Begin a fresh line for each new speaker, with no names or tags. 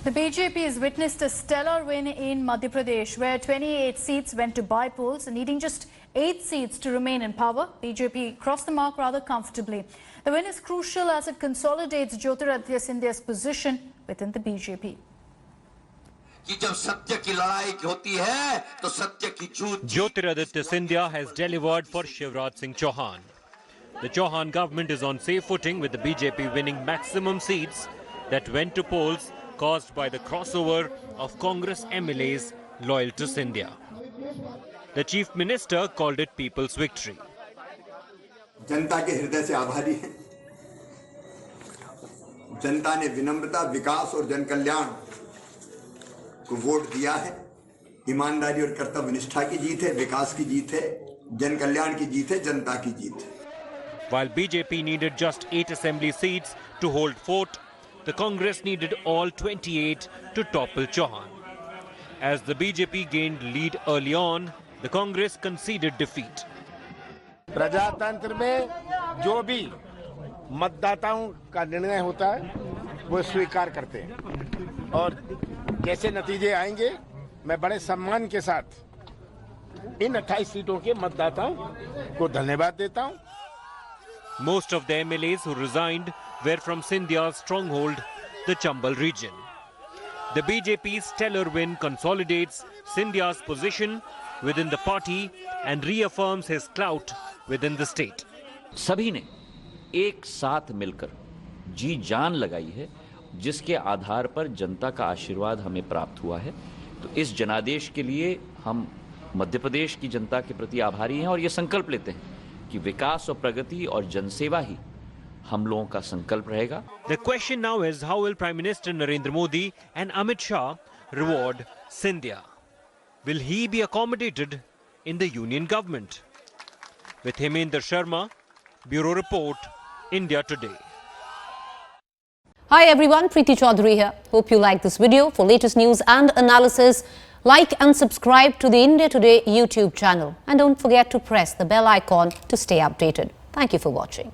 The BJP has witnessed a stellar win in Madhya Pradesh, where 28 seats went to by-polls, needing just 8 seats to remain in power. BJP crossed the mark rather comfortably. The win is crucial as it consolidates Jyotiraditya Scindia's position within the BJP.
Jyotiraditya Scindia has delivered for Shivraj Singh Chauhan. The Chauhan government is on safe footing, with the BJP winning maximum seats that went to polls caused by the crossover of Congress MLAs loyal to Scindia. The Chief Minister called it people's victory.
जनता के हृदय से आभारी हैं। जनता ने विनम्रता, विकास और जनकल्याण को वोट दिया है। ईमानदारी और कर्तव्यनिष्ठा की जीत है, विकास की जीत है, जनकल्याण की जीत है, जनता की जीत है।
While BJP needed just 8 assembly seats to hold fort, the Congress needed all 28 to topple Chauhan. As the BJP gained lead early on, the Congress conceded defeat.
प्रजातंत्र में जो भी मतदाताओं का निर्णय होता है वो स्वीकार करते हैं और जैसे नतीजे आएंगे मैं बड़े सम्मान के साथ इन 28 सीटों के मतदाताओं को धन्यवाद देता हूं।
Most of the MLAs who resigned were from Scindia's stronghold, the Chambal region. The BJP's stellar win consolidates Scindia's position within the party and reaffirms his clout within the state.
सभी ने एक साथ मिलकर जी जान लगाई है, जिसके आधार पर जनता का आशीर्वाद हमें प्राप्त हुआ है। तो इस जनादेश के लिए हम मध्य प्रदेश की जनता के प्रति आभारी हैं और ये संकल्प लेते हैं कि विकास और प्रगति और जनसेवा ही हम लोगों का संकल्प रहेगा।
The question now is, how will Prime Minister Narendra Modi and Amit Shah reward Scindia? Will he be accommodated in the union government? With Hemendra Sharma, Bureau Report, India Today.
Hi everyone, Preeti Chaudhary here. Hope you like this video. For latest news and analysis, like and subscribe to the India Today YouTube channel. And don't forget to press the bell icon to stay updated. Thank you for watching.